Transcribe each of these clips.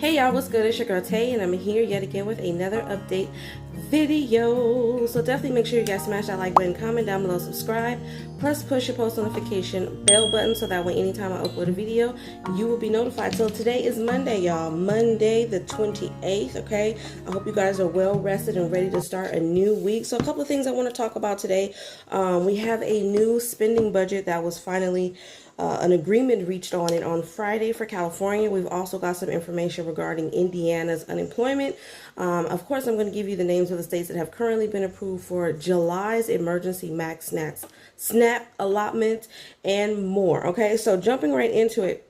Hey y'all, what's good? It's your girl Tay, and I'm here yet again with another update video. So definitely make sure you guys smash that like button, comment down below, subscribe, plus push your post notification bell button so that way anytime I upload a video, you will be notified. So today is Monday, y'all. Monday the 28th, okay? I hope you guys are well rested and ready to start a new week. So a couple of things I want to talk about today. We have a new spending budget that was finally an agreement reached on it on Friday for California. We've also got some information regarding Indiana's unemployment. Of course, I'm going to give you the names of the states that have currently been approved for July's emergency max SNAP allotment and more. Okay, so jumping right into it.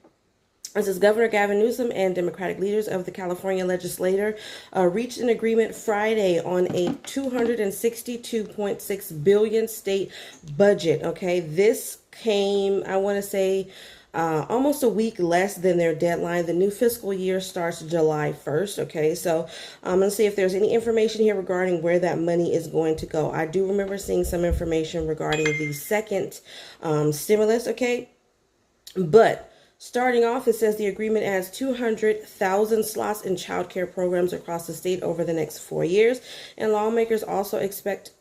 This is Governor Gavin Newsom and Democratic leaders of the California legislature reached an agreement Friday on a $262.6 billion state budget. Okay, this came, I want to say, almost a week less than their deadline. The new fiscal year starts July 1st. Okay, so I'm going to see if there's any information here regarding where that money is going to go. I do remember seeing some information regarding the second stimulus. Okay, but starting off, it says the agreement adds 200,000 slots in child care programs across the state over the next 4 years. And lawmakers also expect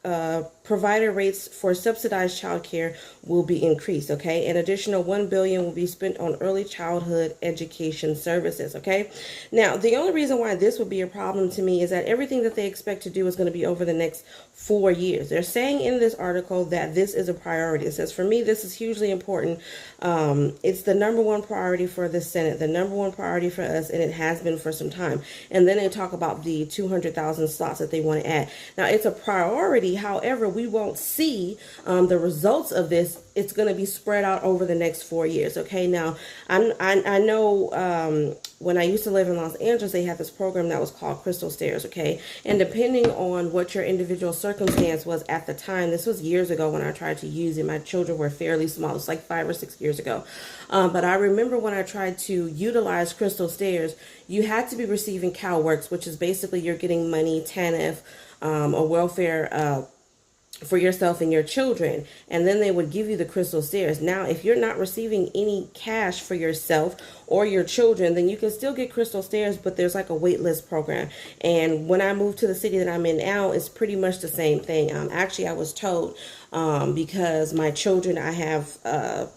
provider rates for subsidized child care will be increased. Okay, an additional $1 billion will be spent on early childhood education services. Okay, now the only reason why this would be a problem to me is that everything that they expect to do is going to be over the next 4 years. They're saying in this article that this is a priority. It says, for me, this is hugely important. It's the number one priority for the Senate, the number one priority for us, and it has been for some time. And then they talk about the 200,000 slots that they want to add. Now, it's a priority. However, we won't see the results of this. It's going to be spread out over the next 4 years. Okay, now I know when I used to live in Los Angeles, they had this program that was called Crystal Stairs. Okay, and depending on what your individual circumstance was at the time, this was years ago when I tried to use it. My children were fairly small. It's like 5 or 6 years ago. But I remember when I tried to utilize Crystal Stairs, you had to be receiving CalWorks, which is basically you're getting money, TANF, or welfare for yourself and your children, and then they would give you the Crystal Stairs. Now, if you're not receiving any cash for yourself or your children, then you can still get Crystal Stairs, but there's like a wait list program. And when I moved to the city that I'm in now, it's pretty much the same thing. Actually, I was told because my children, I have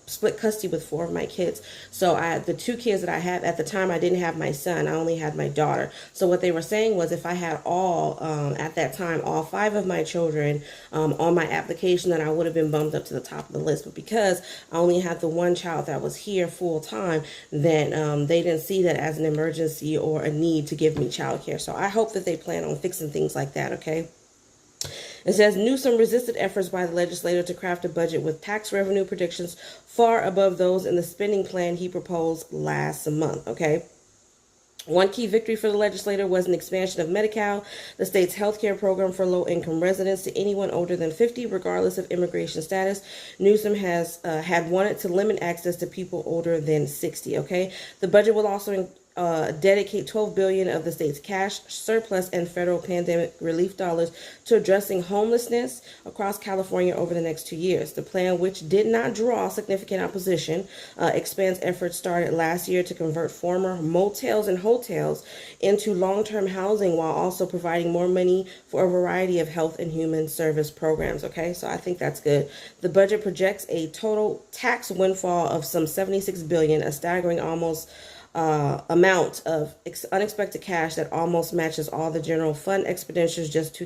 split custody with 4 of my kids. So the 2 kids that I have at the time, I didn't have my son. I only had my daughter. So what they were saying was if I had at that time, all 5 of my children on my application, then I would have been bumped up to the top of the list. But because I only had the 1 child that was here full time, then they didn't see that as an emergency or a need to give me child care. So I hope that they plan on fixing things like that. Okay. It says Newsom resisted efforts by the legislature to craft a budget with tax revenue predictions far above those in the spending plan he proposed last month. Okay. One key victory for the legislator was an expansion of Medi-Cal, the state's health care program for low-income residents, to anyone older than 50, regardless of immigration status. Newsom has had wanted to limit access to people older than 60. Okay, the budget will also dedicate $12 billion of the state's cash surplus and federal pandemic relief dollars to addressing homelessness across California over the next 2 years. The plan, which did not draw significant opposition, expands efforts started last year to convert former motels and hotels into long-term housing while also providing more money for a variety of health and human service programs. Okay, so I think that's good. The budget projects a total tax windfall of some $76 billion, a staggering almost amount of unexpected cash that almost matches all the general fund expenditures just 2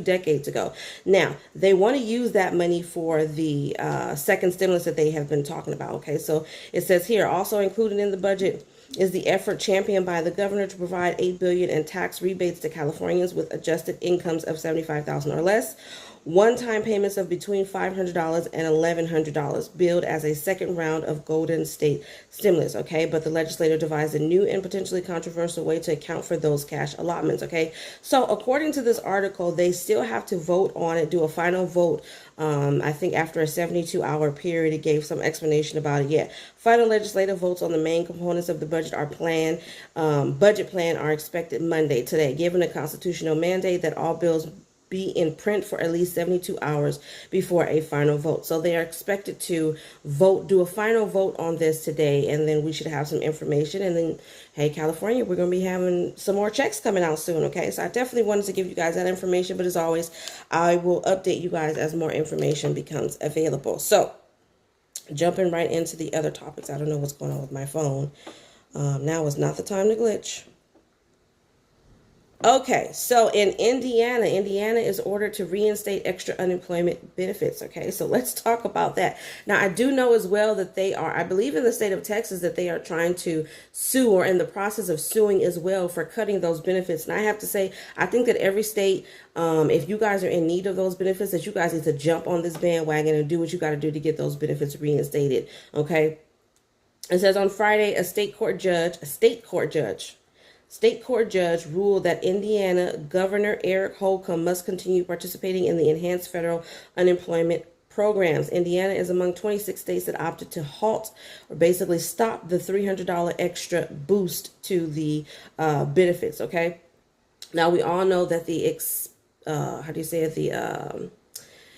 decades ago. Now, they want to use that money for the second stimulus that they have been talking about. Okay, so it says here, also included in the budget is the effort championed by the governor to provide $8 billion in tax rebates to Californians with adjusted incomes of $75,000 or less. One-time payments of between $500 and $1,100 billed as a second round of Golden State stimulus, okay? But the legislature devised a new and potentially controversial way to account for those cash allotments, okay? So according to this article, they still have to vote on it, do a final vote. I think after a 72-hour period, it gave some explanation about it yet. Final legislative votes on the main components of the budget budget plan are expected Monday today, given a constitutional mandate that all bills be in print for at least 72 hours before a final vote. So they are expected to do a final vote on this today, and then we should have some information. And then, hey, California, we're going to be having some more checks coming out soon, okay? So I definitely wanted to give you guys that information, but as always, I will update you guys as more information becomes available. So jumping right into the other topics. I don't know what's going on with my phone. Now is not the time to glitch. Okay, so in Indiana is ordered to reinstate extra unemployment benefits. Okay, so let's talk about that. Now, I do know as well that I believe in the state of Texas, that they are trying to sue, or in the process of suing as well, for cutting those benefits. And I have to say, I think that every state, if you guys are in need of those benefits, that you guys need to jump on this bandwagon and do what you got to do to get those benefits reinstated. Okay, it says on Friday, a state court judge ruled that Indiana Governor Eric Holcomb must continue participating in the enhanced federal unemployment programs. Indiana is among 26 states that opted to halt, or basically stop, the $300 extra boost to the benefits. Okay. Now, we all know that the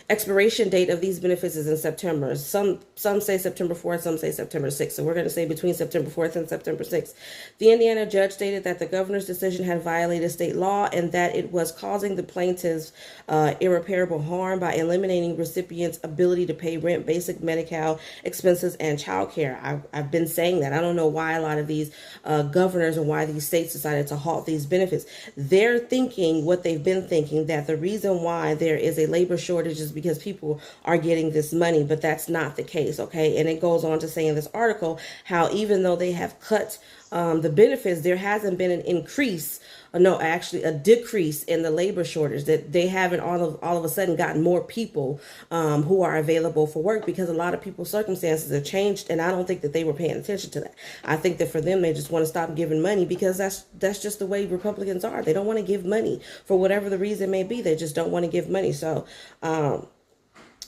expiration date of these benefits is in September. Some say September 4th, some say September 6th. So we're going to say between September 4th and September 6th. The Indiana judge stated that the governor's decision had violated state law and that it was causing the plaintiffs irreparable harm by eliminating recipients' ability to pay rent, basic medical expenses, and child care. I've been saying that. I don't know why a lot of these governors and why these states decided to halt these benefits. They're thinking what they've been thinking, that the reason why there is a labor shortage is because people are getting this money, but that's not the case, okay? And it goes on to say in this article how even though they have cut the benefits, there hasn't been an increase, actually a decrease in the labor shortage, that they haven't all of a sudden gotten more people who are available for work, because a lot of people's circumstances have changed, and I don't think that they were paying attention to that. I think that for them, they just want to stop giving money, because that's just the way Republicans are. They don't want to give money for whatever the reason may be. They just don't want to give money. So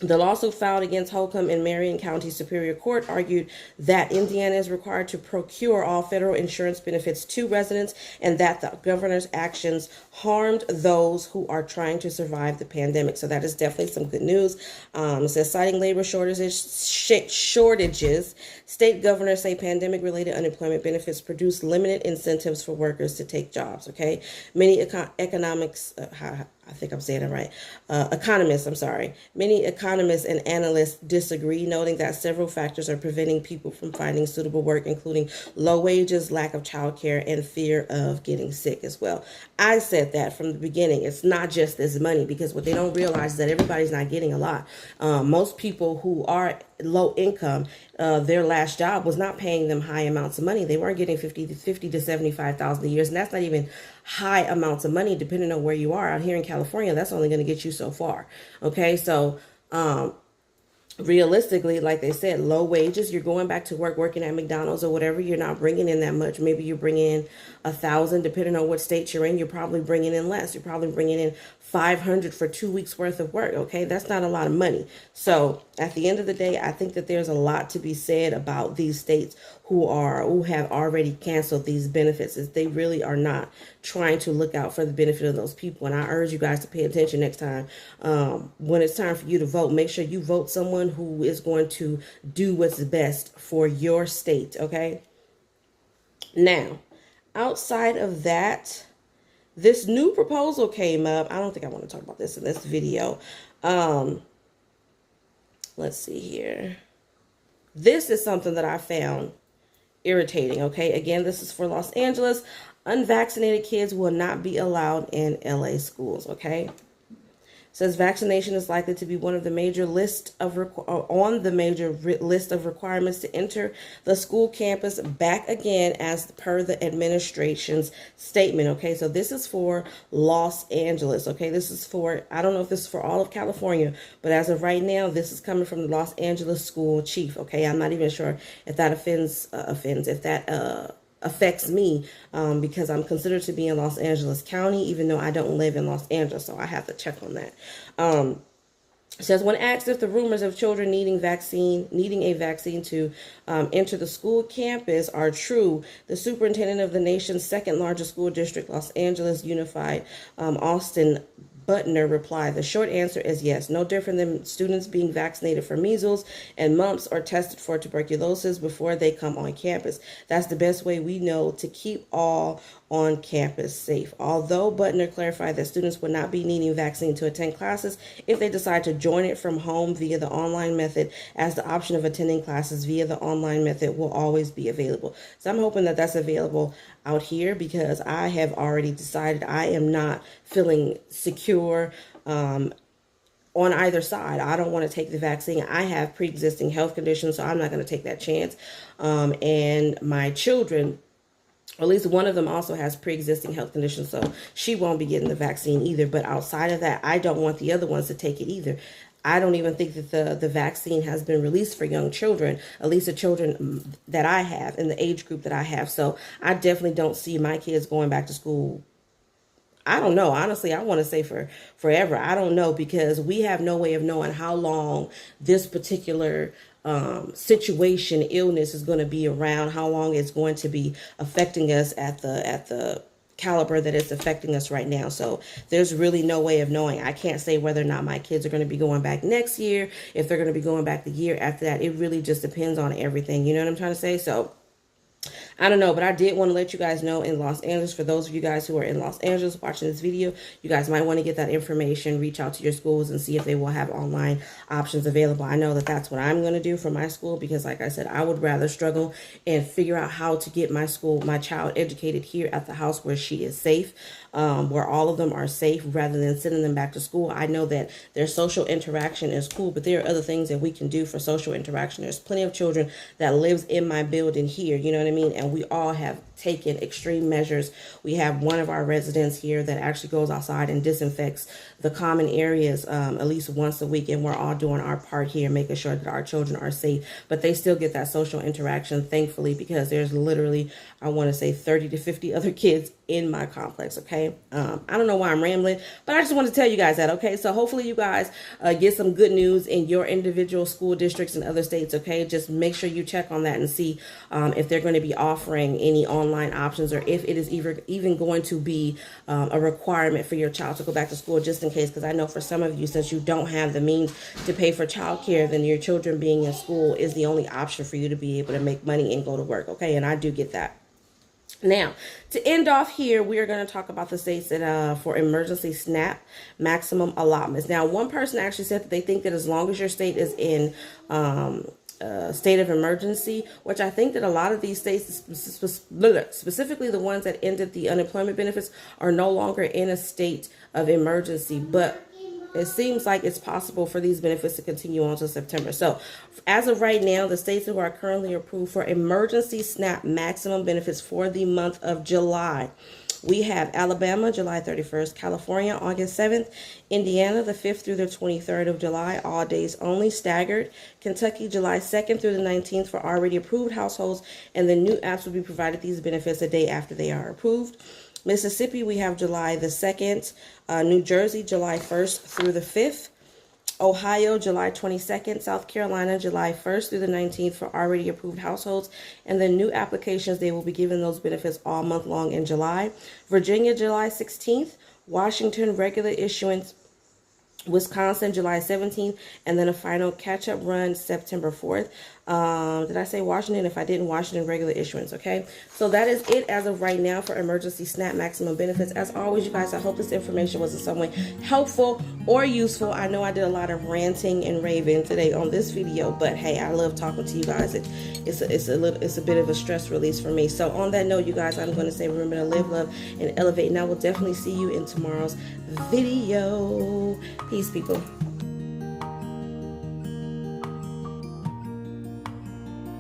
the lawsuit filed against Holcomb in Marion County Superior Court argued that Indiana is required to procure all federal insurance benefits to residents, and that the governor's actions harmed those who are trying to survive the pandemic. So that is definitely some good news. It says, citing labor shortages, state governors say pandemic-related unemployment benefits produce limited incentives for workers to take jobs. Okay, many economists, Many economists and analysts disagree, noting that several factors are preventing people from finding suitable work, including low wages, lack of childcare, and fear of getting sick as well. I said that from the beginning. It's not just this money, because what they don't realize is that everybody's not getting a lot. Most people who are low income, their last job was not paying them high amounts of money. They weren't getting 50 to 75,000 a year, and that's not even high amounts of money. Depending on where you are out here in California, that's only going to get you so far. Okay, so realistically, like they said, low wages, you're going back to working at McDonald's or whatever, you're not bringing in that much. Maybe you're bringing in 1,000, depending on what state you're in. You're probably bringing in less. You're probably bringing in 500 for 2 weeks worth of work. Okay, that's not a lot of money. So at the end of the day, I think that there's a lot to be said about these states who have already canceled these benefits, is they really are not trying to look out for the benefit of those people. And I urge you guys to pay attention next time. When it's time for you to vote, make sure you vote someone who is going to do what's best for your state. Okay. Now, outside of that, this new proposal came up. I don't think I want to talk about this in this video. Let's see here. This is something that I found irritating. Okay, again, this is for Los Angeles. Unvaccinated kids will not be allowed in LA schools. Okay, says vaccination is likely to be one of the major list of list of requirements to enter the school campus back again, as per the administration's statement. Okay, so this is for Los Angeles. Okay, this is for, I don't know if this is for all of California, but as of right now, this is coming from the Los Angeles school chief. Okay, I'm not even sure if that affects me, because I'm considered to be in Los Angeles County, even though I don't live in Los Angeles, so I have to check on that. It says, when asked if the rumors of children needing a vaccine to enter the school campus are true, the superintendent of the nation's second largest school district, Los Angeles Unified, Austin Butner, replied, the short answer is yes. No different than students being vaccinated for measles and mumps or tested for tuberculosis before they come on campus. That's the best way we know to keep all on campus safe. Although Butner clarified that students would not be needing vaccine to attend classes if they decide to join it from home via the online method, as the option of attending classes via the online method will always be available. So I'm hoping that that's available out here, because I have already decided I am not feeling secure on either side. I don't want to take the vaccine. I have pre-existing health conditions, so I'm not going to take that chance. And my children, or at least one of them, also has pre-existing health conditions, so she won't be getting the vaccine either. But outside of that, I don't want the other ones to take it either. I don't even think that the vaccine has been released for young children, at least the children that I have in the age group that I have. So I definitely don't see my kids going back to school. I don't know. Honestly, I want to say for forever. I don't know, because we have no way of knowing how long this particular situation, illness, is going to be around, how long it's going to be affecting us at the caliber that it's affecting us right now. So there's really no way of knowing. I can't say whether or not my kids are going to be going back next year, if they're going to be going back the year after that. It really just depends on everything. You know what I'm trying to say? So I don't know, but I did want to let you guys know, in Los Angeles, for those of you guys who are in Los Angeles watching this video, you guys might want to get that information, reach out to your schools and see if they will have online options available. I know that that's what I'm going to do for my school, because like I said, I would rather struggle and figure out how to get my child educated here at the house where she is safe, where all of them are safe, rather than sending them back to school. I know that their social interaction is cool, but there are other things that we can do for social interaction. There's plenty of children that lives in my building here, you know what I mean? And we all have taken extreme measures. We have one of our residents here that actually goes outside and disinfects the common areas at least once a week, and we're all doing our part here, making sure that our children are safe. But they still get that social interaction, thankfully, because there's literally, I want to say, 30 to 50 other kids in my complex, okay? I don't know why I'm rambling, but I just want to tell you guys that, okay? So hopefully you guys get some good news in your individual school districts and other states, okay? Just make sure you check on that and see if they're going to be offering any online options, or if it is even going to be a requirement for your child to go back to school, just in case, because I know for some of you, since you don't have the means to pay for childcare, then your children being in school is the only option for you to be able to make money and go to work, okay? And I do get that. Now, to end off here, we are going to talk about the states that for emergency SNAP maximum allotments. Now, one person actually said that they think that as long as your state is in state of emergency, which I think that a lot of these states, specifically the ones that ended the unemployment benefits, are no longer in a state of emergency. But it seems like it's possible for these benefits to continue on to September. So as of right now, the states who are currently approved for emergency SNAP maximum benefits for the month of July, we have Alabama, July 31st, California, August 7th, Indiana, the 5th through the 23rd of July, all days only, staggered, Kentucky, July 2nd through the 19th for already approved households, and the new apps will be provided these benefits a day after they are approved. Mississippi, we have July the 2nd, New Jersey, July 1st through the 5th, Ohio, July 22nd, South Carolina, July 1st through the 19th for already approved households, and the new applications, they will be given those benefits all month long in July. Virginia, July 16th, Washington, regular issuance, Wisconsin, July 17th, and then a final catch-up run September 4th. Did I say Washington? If I didn't, Washington, regular issuance, okay? So that is it as of right now for emergency SNAP maximum benefits. As always, you guys, I hope this information was in some way helpful or useful. I know I did a lot of ranting and raving today on this video, but hey, I love talking to you guys. It's a bit of a stress release for me. So on that note, you guys, I'm going to say remember to live, love, and elevate. And I will definitely see you in tomorrow's video. Peace, people.